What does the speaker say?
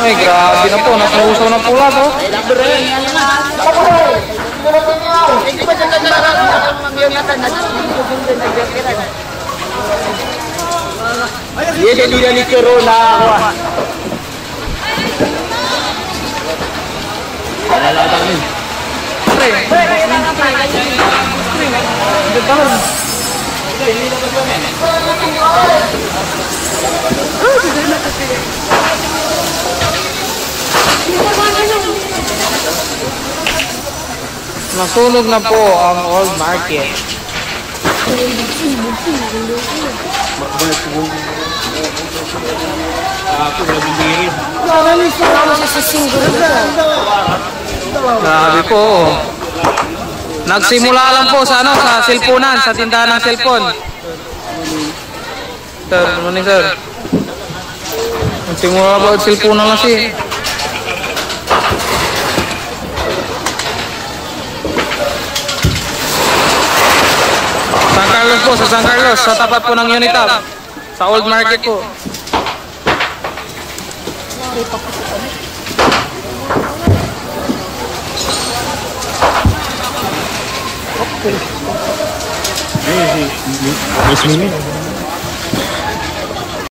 Ay, grabe na po. Nasusaw ng pula to. Iya jadi dari corona ako. Lalabang ni. Nasunog na po ang old market. Grabe po. Nagsimula lang po sa ano, sa cellphonean, sa tindahan ng cellphone. Sir, ano ni sir? Nagsimula po sa cellphone lang siya. San Carlos po, sa San Carlos, sa tapat po ng Unitab, sa old market po. Okay.